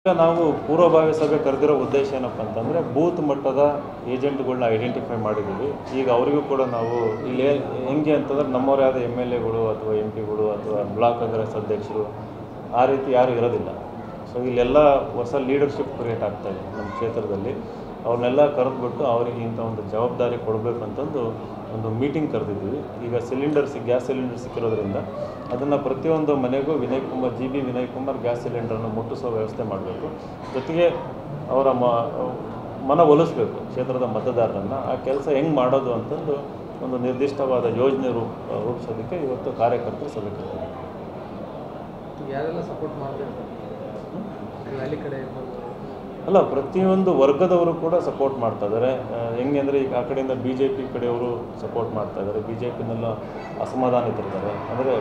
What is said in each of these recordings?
ಈಗ ನಾವು ಪೂರ್ವಭಾವಿ ಸಭೆ ಕರೆದಿರೋ ಉದ್ದೇಶ ಏನಪ್ಪ ಅಂತಂದರೆ ಬೂತ್ ಮಟ್ಟದ ಏಜೆಂಟ್ಗಳನ್ನ ಐಡೆಂಟಿಫೈ ಮಾಡಿದ್ದೀವಿ. ಈಗ ಅವರಿಗೂ ಕೂಡ ನಾವು ಇಲ್ಲಿ ಹೆಂಗೆ ಅಂತಂದ್ರೆ ನಮ್ಮವರೇ ಆದ MLAಗಳು ಅಥವಾ MP ಗಳು ಅಥವಾ ಬ್ಲಾಕ್ ಕಾಂಗ್ರೆಸ್ ಅಧ್ಯಕ್ಷರು ಆ ರೀತಿ ಯಾರೂ ಇರೋದಿಲ್ಲ. ಸೊ ಇಲ್ಲೆಲ್ಲ ಹೊಸ ಲೀಡರ್ಶಿಪ್ ಕ್ರಿಯೇಟ್ ಆಗ್ತಾಯಿದೆ ನಮ್ಮ ಕ್ಷೇತ್ರದಲ್ಲಿ. ಅವ್ರನ್ನೆಲ್ಲ ಕರೆದುಬಿಟ್ಟು ಅವರಿಗೆ ಇಂಥ ಒಂದು ಜವಾಬ್ದಾರಿ ಕೊಡಬೇಕು ಅಂತಂದು ಒಂದು ಮೀಟಿಂಗ್ ಕರೆದಿದ್ದೀವಿ. ಈಗ ಗ್ಯಾಸ್ ಸಿಲಿಂಡರ್ ಸಿಕ್ಕಿರೋದ್ರಿಂದ ಅದನ್ನು ಪ್ರತಿಯೊಂದು ಮನೆಗೂ ವಿನಯ್ ಕುಮಾರ್ ಗ್ಯಾಸ್ ಸಿಲಿಂಡರನ್ನು ಮುಟ್ಟಿಸೋ ವ್ಯವಸ್ಥೆ ಮಾಡಬೇಕು. ಜೊತೆಗೆ ಅವರ ಮನವೊಲಿಸಬೇಕು ಕ್ಷೇತ್ರದ ಮತದಾರರನ್ನು. ಆ ಕೆಲಸ ಹೆಂಗೆ ಮಾಡೋದು ಅಂತಂದು ಒಂದು ನಿರ್ದಿಷ್ಟವಾದ ಯೋಜನೆ ರೂಪಿಸೋದಕ್ಕೆ ಇವತ್ತು ಕಾರ್ಯಕರ್ತರು ಸಭೆ ಕರೆದಿದ್ದಾರೆ. ಯಾರೆಲ್ಲ ಸಪೋರ್ಟ್ ಮಾಡಬೇಕು ಅಲ್ಲಿ ಕಡೆ ಅಲ್ಲ, ಪ್ರತಿಯೊಂದು ವರ್ಗದವರು ಕೂಡ ಸಪೋರ್ಟ್ ಮಾಡ್ತಾ ಇದ್ದಾರೆ. ಹೆಂಗೆ ಅಂದರೆ ಈಗ ಆ ಕಡೆಯಿಂದ BJP ಕಡೆಯವರು ಸಪೋರ್ಟ್ ಮಾಡ್ತಾ ಇದ್ದಾರೆ. BJPನೆಲ್ಲ ಅಸಮಾಧಾನಿತರಿದ್ದಾರೆ. ಅಂದರೆ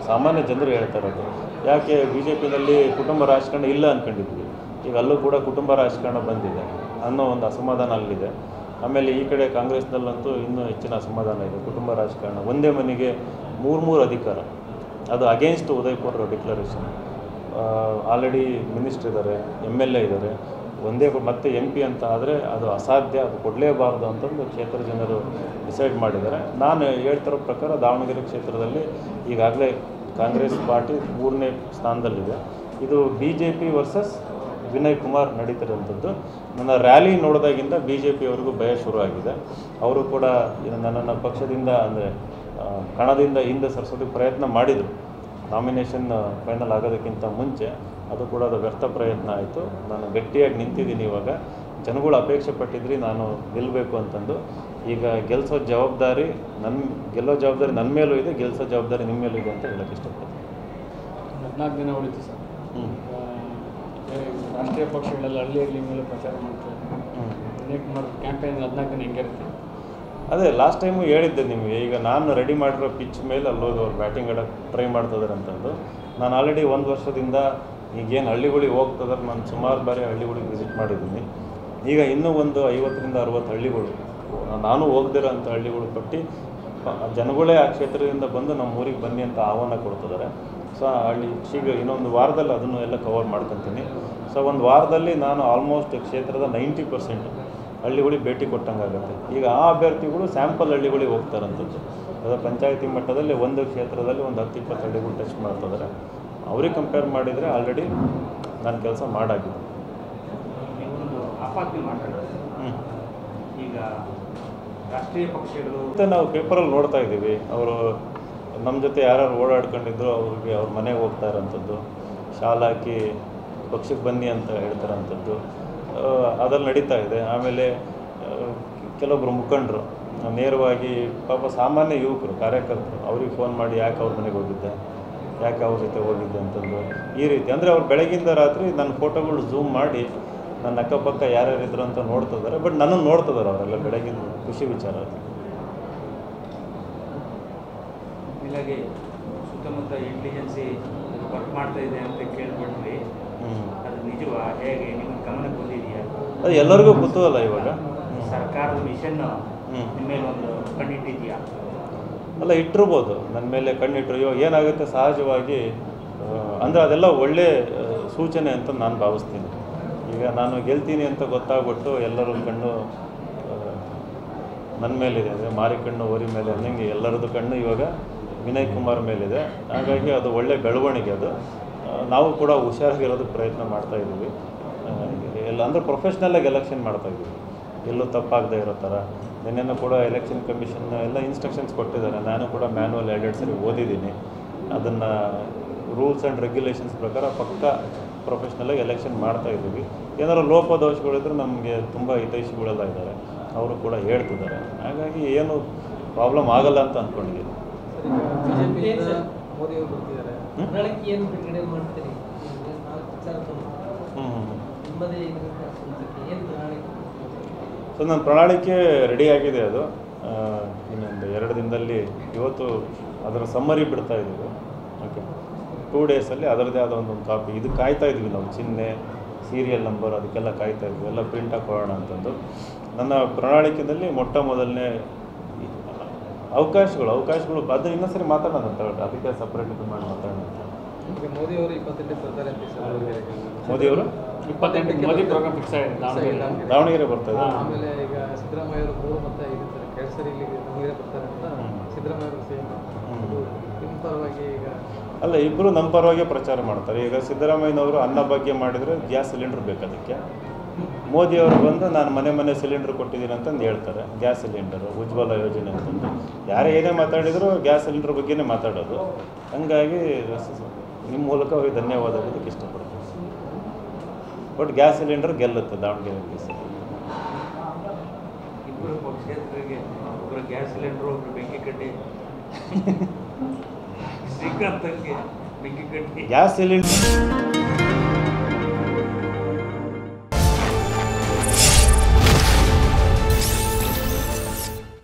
ಸಾಮಾನ್ಯ ಜನರು ಹೇಳ್ತಾ ಇರೋದು, ಯಾಕೆ BJPನಲ್ಲಿ ಕುಟುಂಬ ರಾಜಕಾರಣ ಇಲ್ಲ ಅಂದ್ಕೊಂಡಿದ್ವಿ, ಈಗ ಅಲ್ಲೂ ಕೂಡ ಕುಟುಂಬ ರಾಜಕಾರಣ ಬಂದಿದೆ ಅನ್ನೋ ಒಂದು ಅಸಮಾಧಾನ ಅಲ್ಲಿದೆ. ಆಮೇಲೆ ಈ ಕಡೆ ಕಾಂಗ್ರೆಸ್ನಲ್ಲಂತೂ ಇನ್ನೂ ಹೆಚ್ಚಿನ ಅಸಮಾಧಾನ ಇದೆ. ಕುಟುಂಬ ರಾಜಕಾರಣ, ಒಂದೇ ಮನೆಗೆ ಮೂರು ಅಧಿಕಾರ, ಅದು against Udaipur declaration. Already minister ಇದ್ದಾರೆ, MLA ಇದ್ದಾರೆ, ಒಂದೇ ಮತ್ತೆ MP ಅಂತ ಆದರೆ ಅದು ಅಸಾಧ್ಯ, ಅದು ಕೊಡಲೇಬಾರ್ದು ಅಂತಂದು ಕ್ಷೇತ್ರ ಜನರು ಡಿಸೈಡ್ ಮಾಡಿದ್ದಾರೆ. ನಾನು ಹೇಳ್ತಿರೋ ಪ್ರಕಾರ ದಾವಣಗೆರೆ ಕ್ಷೇತ್ರದಲ್ಲಿ ಈಗಾಗಲೇ ಕಾಂಗ್ರೆಸ್ ಪಾರ್ಟಿ 3ನೇ ಸ್ಥಾನದಲ್ಲಿದೆ. ಇದು BJP ವರ್ಸಸ್ ವಿನಯ್ ಕುಮಾರ್ ನಡೀತಿರೋಂಥದ್ದು. ನನ್ನ ರ್ಯಾಲಿ ನೋಡಿದಾಗಿಂದ BJPಯವರಿಗೂ ಭಯ ಶುರುವಾಗಿದೆ. ಅವರು ಕೂಡ ನನ್ನನ್ನು ಪಕ್ಷದಿಂದ ಅಂದರೆ ಕಣದಿಂದ ಹಿಂದೆ ಸರಿಸೋದಕ್ಕೆ ಪ್ರಯತ್ನ ಮಾಡಿದರು. ನಾಮಿನೇಷನ್ ಫೈನಲ್ ಆಗೋದಕ್ಕಿಂತ ಮುಂಚೆ ಅದು ಕೂಡ ಅದು ವ್ಯರ್ಥ ಪ್ರಯತ್ನ ಆಯಿತು. ನಾನು ಗಟ್ಟಿಯಾಗಿ ನಿಂತಿದ್ದೀನಿ. ಇವಾಗ ಜನಗಳು ಅಪೇಕ್ಷೆ ಪಟ್ಟಿದ್ರಿ ನಾನು ಗೆಲ್ಲಬೇಕು ಅಂತಂದು. ಈಗ ಗೆಲ್ಲಿಸೋ ಜವಾಬ್ದಾರಿ ನನ್ನ ಮೇಲೂ ಇದೆ, ಗೆಲ್ಲಿಸೋ ಜವಾಬ್ದಾರಿ ನಿಮ್ಮ ಮೇಲೂ ಇದೆ ಅಂತ ಹೇಳೋಕ್ಕೆ ಇಷ್ಟಪಡ್ತೀನಿ. 14 ದಿನ ಉಳಿತು ಸರ್. ರಾಷ್ಟ್ರೀಯ ಪಕ್ಷಗಳೆಲ್ಲ ಹಳ್ಳಿ ಮೇಲೆ ಪ್ರಚಾರ ಮಾಡ್ತಾರೆ. ವಿನಯ್ ಕುಮಾರ್ ಕ್ಯಾಂಪೇನ್ 14 ದಿನ ಹೆಂಗಿರುತ್ತೆ? ಅದೇ ಲಾಸ್ಟ್ ಟೈಮು ಹೇಳಿದ್ದೆ ನಿಮಗೆ. ಈಗ ನಾನು ರೆಡಿ ಮಾಡಿರೋ ಪಿಚ್ ಮೇಲೆ ಅಲ್ಲೋಗಿ ಅವ್ರು ಬ್ಯಾಟಿಂಗ್ ಆಡೋಕ್ಕೆ ಟ್ರೈ ಮಾಡ್ತಿದ್ದಾರೆ ಅಂತಂದು. ನಾನು ಆಲ್ರೆಡಿ 1 ವರ್ಷದಿಂದ ಈಗೇನು ಹಳ್ಳಿಗಳಿಗೆ ಹೋಗ್ತಿದ್ದಾರೆ, ನಾನು ಸುಮಾರು ಬಾರಿ ಹಳ್ಳಿಗಳಿಗೆ ವಿಸಿಟ್ ಮಾಡಿದ್ದೀನಿ. ಈಗ ಇನ್ನೂ ಒಂದು 50ರಿಂದ 60 ಹಳ್ಳಿಗಳು ನಾನು ಹೋಗ್ದಿರೋ ಅಂಥ ಹಳ್ಳಿಗಳು ಪಟ್ಟಿ ಜನಗಳೇ ಆ ಕ್ಷೇತ್ರದಿಂದ ಬಂದು ನಮ್ಮ ಊರಿಗೆ ಬನ್ನಿ ಅಂತ ಆಹ್ವಾನ ಕೊಡ್ತಿದ್ದಾರೆ. ಸೊ ಹಳ್ಳಿ ಶೀಘ್ರ ಇನ್ನೊಂದು ವಾರದಲ್ಲಿ ಅದನ್ನು ಎಲ್ಲ ಕವರ್ ಮಾಡ್ಕೊತೀನಿ. ಸೊ ಒಂದು ವಾರದಲ್ಲಿ ನಾನು ಆಲ್ಮೋಸ್ಟ್ ಕ್ಷೇತ್ರದ 90% ಹಳ್ಳಿಗಳಿಗೆ ಭೇಟಿ ಕೊಟ್ಟಂಗಾಗುತ್ತೆ. ಈಗ ಆ ಅಭ್ಯರ್ಥಿಗಳು ಸ್ಯಾಂಪಲ್ ಹಳ್ಳಿಗಳಿಗೆ ಹೋಗ್ತಾರಂಥದ್ದು. ಅದು ಪಂಚಾಯತಿ ಮಟ್ಟದಲ್ಲಿ ಒಂದು ಕ್ಷೇತ್ರದಲ್ಲಿ ಒಂದು 10-20 ಹಳ್ಳಿಗಳು ಟಚ್ ಮಾಡ್ತಿದ್ದಾರೆ. ಅವ್ರಿಗೆ ಕಂಪೇರ್ ಮಾಡಿದರೆ ಆಲ್ರೆಡಿ ನಾನು ಕೆಲಸ ಮಾಡಾಗಿದೆ. ಈಗ ರಾಷ್ಟ್ರೀಯ ಪಕ್ಷಗಳು ಮತ್ತು ನಾವು ಪೇಪರಲ್ಲಿ ನೋಡ್ತಾ ಇದ್ದೀವಿ, ಅವರು ನಮ್ಮ ಜೊತೆ ಯಾರು ಓಡಾಡ್ಕೊಂಡಿದ್ರು ಅವ್ರಿಗೆ ಅವ್ರ ಮನೆಗೆ ಹೋಗ್ತಾ ಇರೋಂಥದ್ದು, ಶಾಲೆ ಹಾಕಿ ಪಕ್ಷಕ್ಕೆ ಬನ್ನಿ ಅಂತ ಹೇಳ್ತಾರಂಥದ್ದು ಅದ್ರಲ್ಲಿ ನಡೀತಾ ಇದೆ. ಆಮೇಲೆ ಕೆಲವೊಬ್ಬರು ಮುಖಂಡರು ನೇರವಾಗಿ ಪಾಪ ಸಾಮಾನ್ಯ ಯುವಕರು ಕಾರ್ಯಕರ್ತರು ಅವ್ರಿಗೆ ಫೋನ್ ಮಾಡಿ ಯಾಕೆ ಅವ್ರ ಮನೆಗೆ ಹೋಗಿದ್ದೆ, ಯಾಕೆ ಅವ್ರ ಜೊತೆ ಹೋಗಿದ್ದೆ ಅಂತಂದು ಈ ರೀತಿ. ಅಂದರೆ ಅವ್ರು ಬೆಳಗಿಂದ ರಾತ್ರಿ ನನ್ನ ಫೋಟೋಗಳು ಝೂಮ್ ಮಾಡಿ ನನ್ನ ಅಕ್ಕಪಕ್ಕ ಯಾರ್ಯಾರಿದ್ರು ಅಂತ ನೋಡ್ತಿದ್ದಾರೆ. ಬಟ್ ನನ್ನನ್ನು ನೋಡ್ತಿದ್ದಾರೆ ಅವರೆಲ್ಲ ಬೆಳಗಿನ ಖುಷಿ ವಿಚಾರ. ಇಲಾಖೆ ಸುತ್ತಮುತ್ತ ಇಂಟೆಲಿಜೆನ್ಸಿ ವರ್ಕ್ ಮಾಡ್ತಾ ಇದೆ ಅಂತ ಕೇಳ್ಬಿಟ್ವಿ. ಅದು ನಿಜವಾ? ಹೇಗೆ ನಿಮಗೆ ಗಮನಕ್ಕೆ ಬಂದಿದೆಯಾ? ಅದು ಎಲ್ಲರಿಗೂ ಗೊತ್ತಲ್ಲ. ಇವಾಗ ಸರ್ಕಾರದ ಮಿಷನ್ ನಿಮ್ಮ ಮೇಲೆ ಒಂದು ಕಣ್ಣಿಟ್ಟಿದೆಯಾ? ಅಲ್ಲ, ಇಟ್ಟಿರ್ಬೋದು ನನ್ನ ಮೇಲೆ ಕಣ್ಣಿಟ್ಟರು. ಇವಾಗ ಏನಾಗುತ್ತೆ ಸಹಜವಾಗಿ ಅಂದರೆ ಅದೆಲ್ಲ ಒಳ್ಳೆ ಸೂಚನೆ ಅಂತ ನಾನು ಭಾವಿಸ್ತೀನಿ. ಈಗ ನಾನು ಗೆಲ್ತೀನಿ ಅಂತ ಗೊತ್ತಾಗ್ಬಿಟ್ಟು ಎಲ್ಲರ ಕಣ್ಣು ನನ್ನ ಮೇಲಿದೆ. ಅಂದರೆ ಮಾರಿ ಕಣ್ಣು ಓರಿ ಮೇಲೆ ಅನ್ನಂಗೆ ಎಲ್ಲರದ್ದು ಕಣ್ಣು ಇವಾಗ ವಿನಯ್ ಕುಮಾರ್ ಮೇಲಿದೆ. ಹಾಗಾಗಿ ಅದು ಒಳ್ಳೆ ಬೆಳವಣಿಗೆ. ಅದು ನಾವು ಕೂಡ ಹುಷಾರಾಗಿರೋದಕ್ಕೆ ಪ್ರಯತ್ನ ಮಾಡ್ತಾಯಿದ್ದೀವಿ. ಎಲ್ಲ ಅಂದರೆ ಪ್ರೊಫೆಷ್ನಲ್ಲಾಗಿ ಎಲೆಕ್ಷನ್ ಮಾಡ್ತಾಯಿದ್ದೀವಿ, ಎಲ್ಲೂ ತಪ್ಪಾಗದೇ ಇರೋ ಥರ. ನಿನ್ನೆನೂ ಕೂಡ ಎಲೆಕ್ಷನ್ ಕಮಿಷನ್ ಎಲ್ಲ ಇನ್ಸ್ಟ್ರಕ್ಷನ್ಸ್ ಕೊಟ್ಟಿದ್ದಾರೆ. ನಾನು ಕೂಡ ಮ್ಯಾನ್ಯಲ್ 2 ಸರಿ ಓದಿದ್ದೀನಿ. ಅದನ್ನು ರೂಲ್ಸ್ ಆ್ಯಂಡ್ ರೆಗ್ಯುಲೇಷನ್ಸ್ ಪ್ರಕಾರ ಪಕ್ಕ ಪ್ರೊಫೆಷ್ನಲಾಗಿ ಎಲೆಕ್ಷನ್ ಮಾಡ್ತಾಯಿದ್ದೀವಿ. ಏನಾದ್ರು ಲೋಪದೋಷಗಳಿದ್ರೆ ನಮಗೆ ತುಂಬ ಹಿತೈಷಿಗಳೆಲ್ಲ ಇದ್ದಾರೆ, ಅವರು ಕೂಡ ಹೇಳ್ತಿದ್ದಾರೆ. ಹಾಗಾಗಿ ಏನು ಪ್ರಾಬ್ಲಮ್ ಆಗಲ್ಲ ಅಂತ ಅಂದ್ಕೊಂಡಿದ್ದೀನಿ. ಸೊ ನನ್ನ ಪ್ರಣಾಳಿಕೆ ರೆಡಿಯಾಗಿದೆ. ಅದು ಇನ್ನೊಂದು 2 ದಿನದಲ್ಲಿ ಇವತ್ತು ಅದರ ಸಮ್ಮರಿ ಬಿಡ್ತಾ ಇದ್ದೀವಿ. ಓಕೆ, 2 ಡೇಸಲ್ಲಿ ಅದರದ್ದೇ ಆದ ಒಂದೊಂದು ಕಾಪಿ ಇದು ಕಾಯ್ತಾ ಇದ್ವಿ ನಾವು. ಚಿಹ್ನೆ, ಸೀರಿಯಲ್ ನಂಬರ್ ಅದಕ್ಕೆಲ್ಲ ಕಾಯ್ತಾ ಇದ್ವಿ. ಎಲ್ಲ ಪ್ರಿಂಟ್ ಹಾಕೋಣ ಅಂತಂದು ನನ್ನ ಪ್ರಣಾಳಿಕೆಯಲ್ಲಿ ಮೊಟ್ಟ ಮೊದಲನೇ ಅವಕಾಶಗಳು ಅದನ್ನು ಇನ್ನೊಂದು ಸರಿ ಮಾತಾಡೋಣ ಅಂತ, ಅದಕ್ಕೆ ಸಪ್ರೇಟ್ ಇದು ಮಾಡಿ ಮಾತಾಡೋಣ ಅಂತ. ಈಗ ಮೋದಿ ಅವರು 28ಕ್ಕೆ ಬರ್ತಾರೆ ಅಂತ ಸರ್. ಮೋದಿಯವರು 28ಕ್ಕೆ ಮೋದಿ ಪ್ರೋಗ್ರಾಮ್ ಫಿಕ್ಸ್ ಆಗಿದೆ ದಾವಣಗೆರೆ. ದಾವಣಗೆರೆ ಬರ್ತಾರೆ. ಆಮೇಲೆ ಈಗ ಸಿದ್ದರಾಮಯ್ಯ ಅವರು 3 ಮತ್ತು 5 ಇರ್ತಾರೆ. 2 ಸರಿ ಇಲ್ಲಿಗೆ ದಾವಣಗೆರೆ ಬರ್ತಾರೆ ಅಂತ ಸಿದ್ದರಾಮಯ್ಯ ಅವರು ಸೇಮ್ ನಿಮ್ಮ ಪರವಾಗಿ ಈಗ ಅಲ್ಲ, ಇಬ್ಬರು ನಮ್ಮ ಪರವಾಗಿ ಪ್ರಚಾರ ಮಾಡ್ತಾರೆ. ಈಗ ಸಿದ್ದರಾಮಯ್ಯನವರು ಅನ್ನ ಭಾಗ್ಯ ಮಾಡಿದರೆ ಗ್ಯಾಸ್ ಸಿಲಿಂಡರ್ ಬೇಕು ಅದಕ್ಕೆ. ಮೋದಿಯವರು ಬಂದು ನಾನು ಮನೆ ಸಿಲಿಂಡರ್ ಕೊಟ್ಟಿದ್ದೀನಿ ಅಂತಂದು ಹೇಳ್ತಾರೆ. ಗ್ಯಾಸ್ ಸಿಲಿಂಡರು, ಉಜ್ವಲ ಯೋಜನೆ ಅಂತಂದು ಯಾರೇ ಏನೇ ಮಾತಾಡಿದರೂ ಗ್ಯಾಸ್ ಸಿಲಿಂಡರ್ ಬಗ್ಗೆನೇ ಮಾತಾಡೋದು. ಹಂಗಾಗಿ ನಿಮ್ಮ ಮೂಲಕ ಅವ್ರಿಗೆ ಧನ್ಯವಾದ ಹೇಳೋದಕ್ಕೆ ಇಷ್ಟಪಡ್ತೀನಿ. ಬಟ್ ಗ್ಯಾಸ್ ಸಿಲಿಂಡರ್ ಗೆಲ್ಲುತ್ತೆ ದಾವಣಗೆರೆ ಕೇಸ್. ಇಬ್ಬರು ಪಕ್ಷೇತರಿಗೆ ಒಬ್ಬರು ಗ್ಯಾಸ್ ಸಿಲಿಂಡರ್, ಒಬ್ಬರು ಬೆಂಕಿ ಕಡ್ಡಿ. ಶ್ರೀಕಾಂತಂಗೆ ಬೆಂಕಿ ಕಡ್ಡಿ. Gas cylinder